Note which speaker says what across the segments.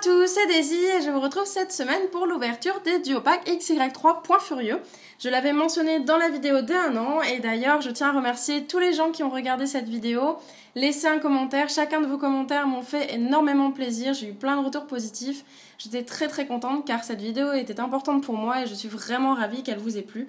Speaker 1: tous, c'est Daisy et je vous retrouve cette semaine pour l'ouverture des duo packs XY3 Point Furieux. Je l'avais mentionné dans la vidéo d'1 an et d'ailleurs je tiens à remercier tous les gens qui ont regardé cette vidéo. Laissez un commentaire, chacun de vos commentaires m'ont fait énormément plaisir, j'ai eu plein de retours positifs. J'étais très contente car cette vidéo était importante pour moi et je suis vraiment ravie qu'elle vous ait plu.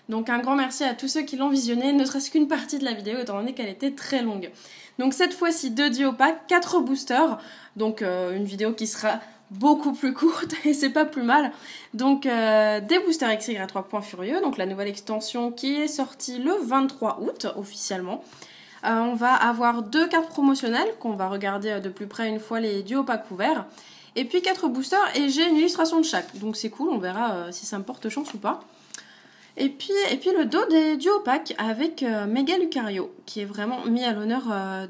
Speaker 1: Donc un grand merci à tous ceux qui l'ont visionnée, ne serait-ce qu'une partie de la vidéo étant donné qu'elle était très longue. Donc cette fois-ci 2 duo packs, 4 boosters, donc une vidéo qui sera beaucoup plus courte et c'est pas plus mal. Donc des boosters XY3 Point Furieux, donc la nouvelle extension qui est sortie le 23 août officiellement. On va avoir 2 cartes promotionnelles qu'on va regarder de plus près une fois les duo packs ouverts. Et puis 4 boosters et j'ai une illustration de chaque, donc c'est cool, on verra si ça me porte chance ou pas. Et puis le dos des duo packs avec Mega Lucario, qui est vraiment mis à l'honneur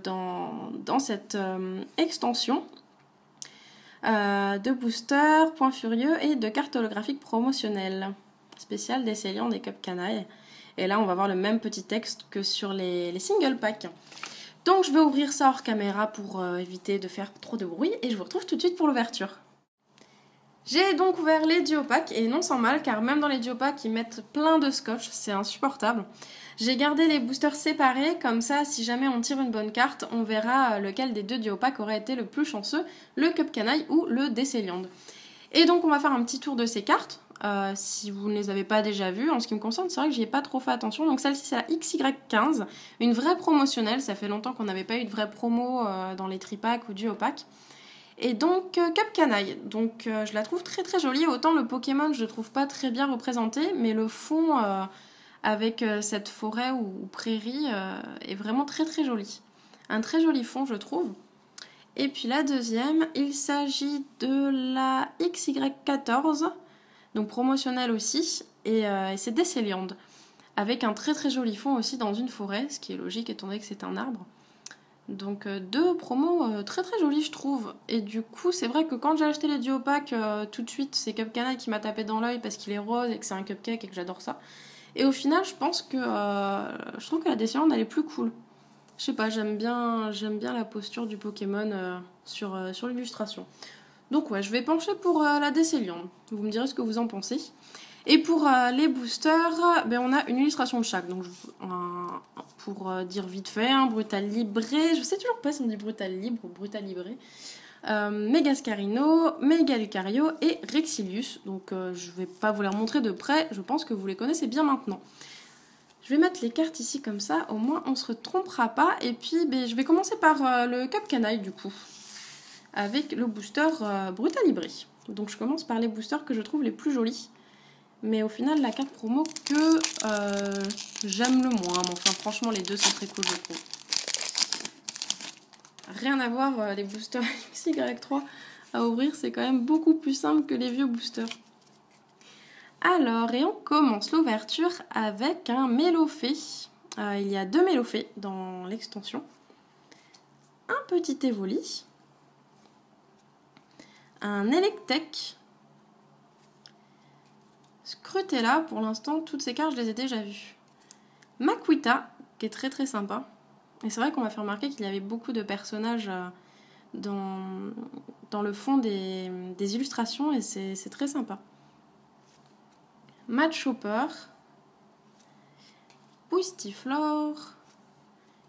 Speaker 1: dans cette extension de boosters, Point Furieux et de cartes holographiques promotionnelles. Spécial des Célians des Cup Canaille. Et là, on va voir le même petit texte que sur les single packs. Donc, je vais ouvrir ça hors caméra pour éviter de faire trop de bruit. Et je vous retrouve tout de suite pour l'ouverture. J'ai donc ouvert les duo packs et non sans mal car même dans les duo packs ils mettent plein de scotch, c'est insupportable. J'ai gardé les boosters séparés, comme ça si jamais on tire une bonne carte, on verra lequel des 2 duo packs aurait été le plus chanceux, le Cup Canaille ou le Décéliande. Et donc on va faire un petit tour de ces cartes, si vous ne les avez pas déjà vues. En ce qui me concerne, c'est vrai que j'y ai pas trop fait attention. Donc celle-ci c'est la XY15, une vraie promotionnelle, ça fait longtemps qu'on n'avait pas eu de vraie promo dans les tripacks ou duo packs. Et donc Cup Canaille, donc je la trouve très jolie, autant le Pokémon je le trouve pas très bien représenté, mais le fond avec cette forêt ou prairie est vraiment très joli. Un très joli fond je trouve. Et puis la deuxième, il s'agit de la XY14, donc promotionnelle aussi, et c'est Décéliande, avec un très joli fond aussi dans une forêt, ce qui est logique étant donné que c'est un arbre. Donc 2 promos très jolis je trouve. Et du coup c'est vrai que quand j'ai acheté les duo packs, tout de suite c'est Cup Canaille qui m'a tapé dans l'œil parce qu'il est rose et que c'est un cupcake et que j'adore ça. Et au final je pense que je trouve que la Décéliande elle est plus cool. Je sais pas, j'aime bien la posture du Pokémon sur l'illustration. Donc ouais, je vais pencher pour la Décéliande. Vous me direz ce que vous en pensez. Et pour les boosters, on a une illustration de chaque. Donc, pour dire vite fait, Brutal Libré, je sais toujours pas si on dit Brutal Libre ou Brutal Libré. Megascarino, Mega Lucario et Rexilius. Donc, je vais pas vous les remontrer de près, je pense que vous les connaissez bien maintenant. Je vais mettre les cartes ici comme ça, au moins on se trompera pas. Et puis, je vais commencer par le Cup Canaille du coup, avec le booster Brutal Libré. Donc, je commence par les boosters que je trouve les plus jolis. Mais au final, la carte promo que j'aime le moins. Mais enfin, franchement, les deux sont très cool, je trouve. Rien à voir, les boosters XY3 à ouvrir, c'est quand même beaucoup plus simple que les vieux boosters. Alors, et on commence l'ouverture avec un Mélofée. Il y a 2 Mélofées dans l'extension. Un petit Evoli. Un Electek. Scrutella, pour l'instant, toutes ces cartes, je les ai déjà vues. Makuita, qui est très sympa. Et c'est vrai qu'on m'a fait remarquer qu'il y avait beaucoup de personnages dans le fond des illustrations, et c'est très sympa. Machopper, Boostiflore,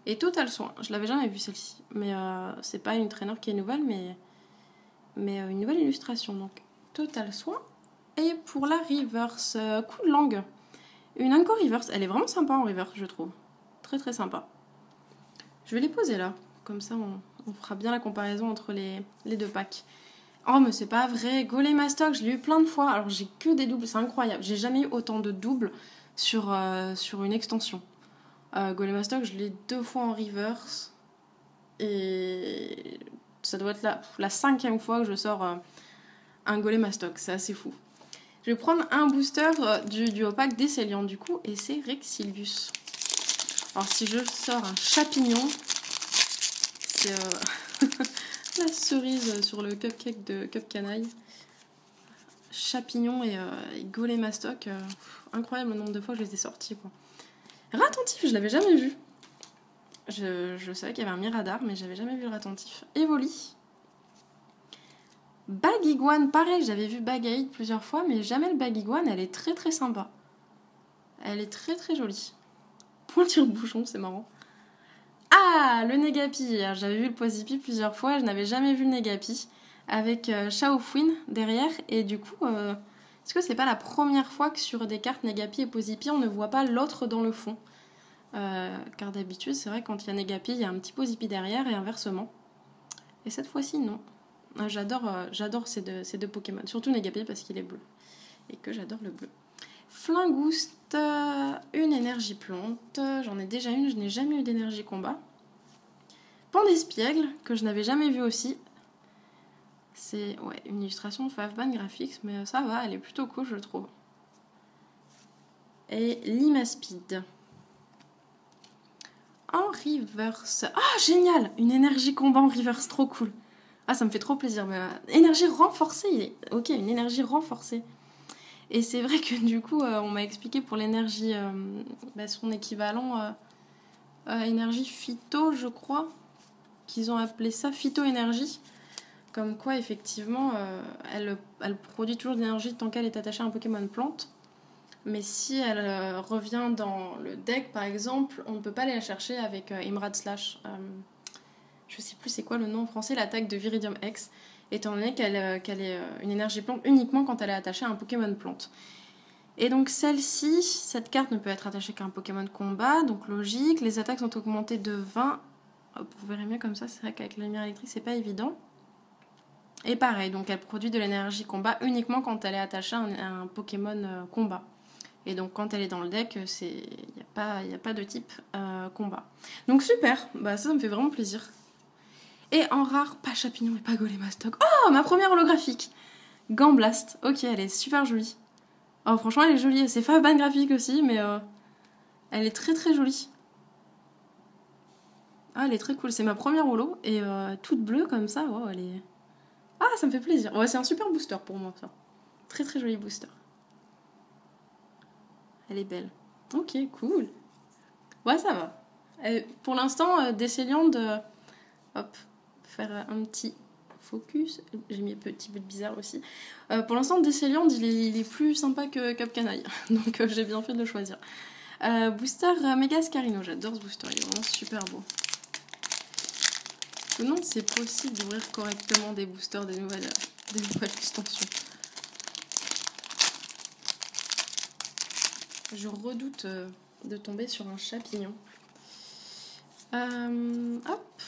Speaker 1: et Total Soin. Je l'avais jamais vue celle-ci, mais c'est pas une trainer qui est nouvelle, mais une nouvelle illustration. Donc, Total Soin. Et pour la reverse, coup de langue. Une encore reverse. Elle est vraiment sympa en reverse, je trouve. Très sympa. Je vais les poser là. Comme ça, on fera bien la comparaison entre les 2 packs. Oh, mais c'est pas vrai. Golemastoc, je l'ai eu plein de fois. Alors, j'ai que des doubles. C'est incroyable. J'ai jamais eu autant de doubles sur une extension. Golemastoc, je l'ai 2 fois en reverse. Et ça doit être la 5e fois que je sors un Golemastoc. C'est assez fou. Je vais prendre un booster du duo pack Décéliande du coup, et c'est Rexilius. Alors si je sors un Chapignon, c'est la cerise sur le cupcake de Cup Canaille. Chapignon et Golemastoc, incroyable le nombre de fois que je les ai sortis, quoi. Ratentif, je l'avais jamais vu. Je savais qu'il y avait un Miradar, mais j'avais jamais vu le Ratentif. Evoli. Bagiguane, pareil, j'avais vu Bagaïd plusieurs fois, mais jamais le Bagiguane, elle est très très sympa. Elle est très très jolie. Point tire-bouchon, c'est marrant. Ah, le Negapi. J'avais vu le Posipi plusieurs fois, je n'avais jamais vu le Negapi. Avec Shaofuin derrière, et du coup, est-ce que c'est pas la première fois que sur des cartes Negapi et Posipi, on ne voit pas l'autre dans le fond car d'habitude, c'est vrai, quand il y a Negapi, il y a un petit Posipi derrière, et inversement. Et cette fois-ci, non. J'adore ces deux Pokémon, surtout Negapi parce qu'il est bleu, et que j'adore le bleu. Flingouste, une énergie plante, j'en ai déjà une, je n'ai jamais eu d'énergie combat. Pandespiègle, que je n'avais jamais vu aussi. C'est une illustration de Favban Graphics, mais ça va, elle est plutôt cool, je trouve. Et Limaspide. En reverse. Ah, génial! Une énergie combat en reverse, trop cool. Ah, ça me fait trop plaisir. Mais, énergie renforcée, ok, une énergie renforcée. Et c'est vrai que du coup, on m'a expliqué pour l'énergie, son équivalent, énergie phyto, je crois, qu'ils ont appelé ça phyto-énergie. Comme quoi, effectivement, elle produit toujours de l'énergie tant qu'elle est attachée à un Pokémon plante. Mais si elle revient dans le deck, par exemple, on ne peut pas aller la chercher avec Emerald Slash. Je sais plus c'est quoi le nom en français, l'attaque de Viridium X, étant donné qu'elle est une énergie plante uniquement quand elle est attachée à un Pokémon plante. Et donc celle-ci, cette carte ne peut être attachée qu'à un Pokémon combat, donc logique. Les attaques sont augmentées de 20. Hop, vous verrez mieux comme ça, c'est vrai qu'avec la lumière électrique, c'est pas évident. Et pareil, donc elle produit de l'énergie combat uniquement quand elle est attachée à un Pokémon combat. Et donc quand elle est dans le deck, il n'y a pas de type combat. Donc super, ça me fait vraiment plaisir. Et en rare, pas Chapignon et pas Golémastoc. Oh, ma première holographique, Gamblast. Ok, elle est super jolie. Oh, franchement, elle est jolie. C'est Favban Graphique aussi, mais elle est très très jolie. Ah, elle est très cool. C'est ma première holo et toute bleue comme ça. Oh, elle est... Ah, ça me fait plaisir. Ouais, c'est un super booster pour moi, ça. Très très joli booster. Elle est belle. Ok, cool. Ouais, ça va. Pour l'instant, Décéliande, hop, faire un petit focus. J'ai mis un petit peu de bizarre aussi. Pour l'instant, Décéliande, il est plus sympa que Cap Canaille. Donc j'ai bien fait de le choisir. Booster Mega Scarino, j'adore ce booster, il est vraiment super beau. Je me demande si c'est possible d'ouvrir correctement des boosters des nouvelles extensions. Je redoute de tomber sur un chapignon. Hop.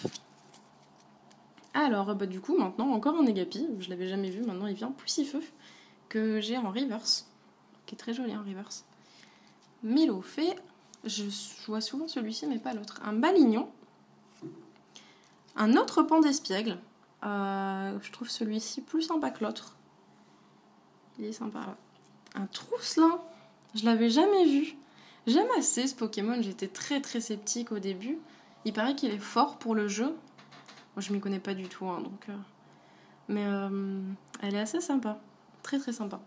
Speaker 1: Alors, du coup, maintenant, encore un Negapi. Je l'avais jamais vu, maintenant il vient Poussifeu, que j'ai en reverse. Qui est très joli en reverse. Mélofée. Je vois souvent celui-ci, mais pas l'autre. Un Balignon. Un autre Pandespiègle. Je trouve celui-ci plus sympa que l'autre. Il est sympa, ouais. Un Trousselin. Je l'avais jamais vu. J'aime assez ce Pokémon, j'étais très très sceptique au début. Il paraît qu'il est fort pour le jeu. Moi je m'y connais pas du tout, hein, donc... Mais elle est assez sympa. Très très sympa.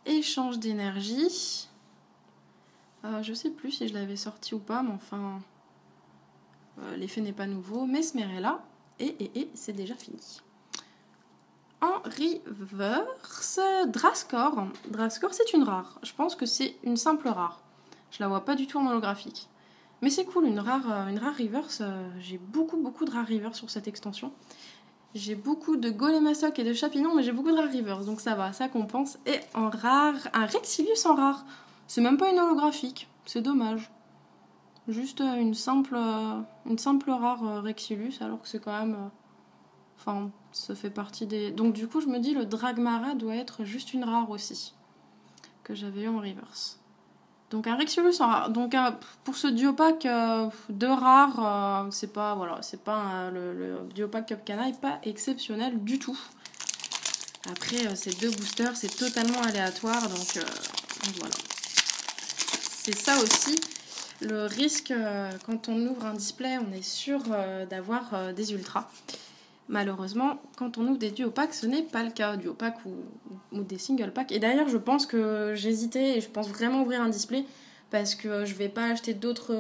Speaker 1: Échange d'énergie. Je sais plus si je l'avais sorti ou pas, mais enfin... l'effet n'est pas nouveau. Mesmerella. Et c'est déjà fini. En reverse, Drascore. Drascore, c'est une rare. Je pense que c'est une simple rare. Je la vois pas du tout en holographique. Mais c'est cool, une rare reverse. J'ai beaucoup de rares reverse sur cette extension. J'ai beaucoup de Golémastoc et de Chapignon, mais j'ai beaucoup de rares reverse. Donc ça va, ça compense. Et en rare, un Rexilius en rare. C'est même pas une holographique. C'est dommage. Juste une simple rare Rexilius, alors que c'est quand même... Enfin, ça fait partie des... Donc du coup, je me dis, le Dragmara doit être juste une rare aussi. Que j'avais eu en reverse. Donc un Rexilius en rare. Donc pour ce duopack, deux rares, c'est pas... Voilà, c'est pas... le duopack Cup Canaille, pas exceptionnel du tout. Après, ces deux boosters, c'est totalement aléatoire. Donc voilà. C'est ça aussi. Le risque, quand on ouvre un display, on est sûr d'avoir des ultras. Malheureusement, quand on ouvre des duopacks, ce n'est pas le cas, duopacks ou des single packs. Et d'ailleurs, je pense que j'hésitais et je pense vraiment ouvrir un display parce que je vais pas acheter d'autres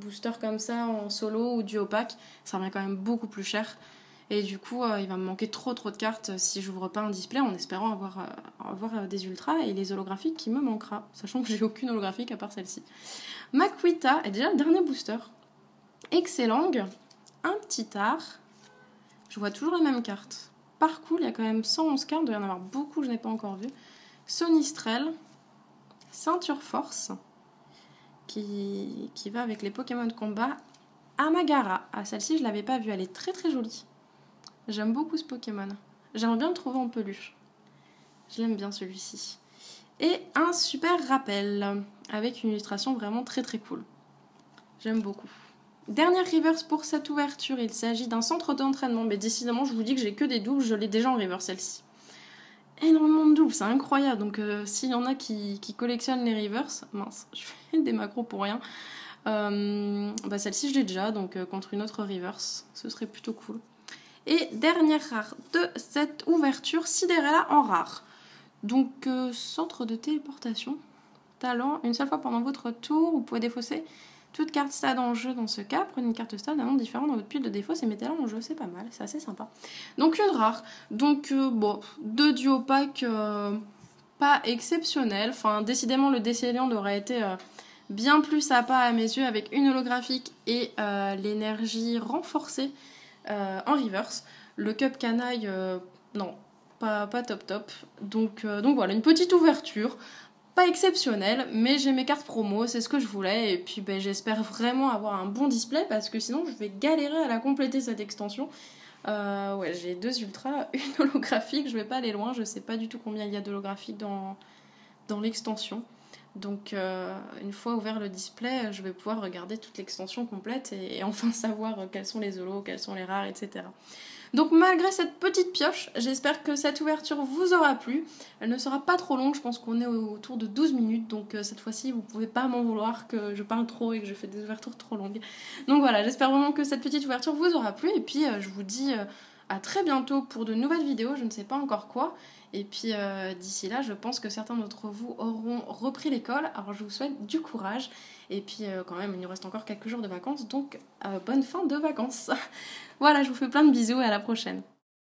Speaker 1: boosters comme ça en solo ou duopack. Ça revient quand même beaucoup plus cher. Et du coup, il va me manquer trop de cartes si j'ouvre pas un display en espérant avoir des ultras et les holographiques qui me manquera, sachant que j'ai aucune holographique à part celle-ci. Makuita est déjà le dernier booster. Excellent, un petit art. Je vois toujours les mêmes cartes. Parcours, il y a quand même 111 cartes, il doit y en avoir beaucoup, je n'ai pas encore vu. Sonistrel, Ceinture Force, qui va avec les Pokémon de combat. Amagara, celle-ci je l'avais pas vue, elle est très très jolie. J'aime beaucoup ce Pokémon. J'aimerais bien le trouver en peluche. Je l'aime bien celui-ci. Et un super rappel, avec une illustration vraiment très très cool. J'aime beaucoup. Dernière reverse pour cette ouverture, il s'agit d'un centre d'entraînement. Mais décidément, je vous dis que j'ai que des doubles, je l'ai déjà en reverse celle-ci. Énormément de doubles, c'est incroyable. Donc s'il y en a qui collectionnent les reverse, mince, je fais des macros pour rien. Celle-ci je l'ai déjà, donc contre une autre reverse, ce serait plutôt cool. Et dernière rare de cette ouverture, Sidérella en rare. Donc centre de téléportation, talent, une seule fois pendant votre tour, vous pouvez défausser toute carte stade en jeu dans ce cas. Prenez une carte stade d'un nom différent dans votre pile de défausse et mettez-la en jeu, c'est pas mal, c'est assez sympa. Donc une rare, donc deux duo pack pas exceptionnels, enfin décidément le Décéliant aurait été bien plus sympa à mes yeux avec une holographique et l'énergie renforcée en reverse. Le Cup Canaille, non, pas top. Donc voilà, une petite ouverture. Pas exceptionnelle, mais j'ai mes cartes promo, c'est ce que je voulais. Et puis j'espère vraiment avoir un bon display parce que sinon je vais galérer à la compléter cette extension. Ouais, j'ai 2 ultras, une holographique, je vais pas aller loin, je sais pas du tout combien il y a d'holographiques dans l'extension. Donc une fois ouvert le display, je vais pouvoir regarder toute l'extension complète et enfin savoir quels sont les holos, quels sont les rares, etc. Donc malgré cette petite pioche, j'espère que cette ouverture vous aura plu. Elle ne sera pas trop longue, je pense qu'on est autour de 12 minutes, donc cette fois-ci vous pouvez pas m'en vouloir que je parle trop et que je fais des ouvertures trop longues. Donc voilà, j'espère vraiment que cette petite ouverture vous aura plu et puis je vous dis à très bientôt pour de nouvelles vidéos, je ne sais pas encore quoi. Et puis d'ici là, je pense que certains d'entre vous auront repris l'école, alors je vous souhaite du courage. Et puis quand même, il nous reste encore quelques jours de vacances, donc bonne fin de vacances. Voilà, je vous fais plein de bisous et à la prochaine.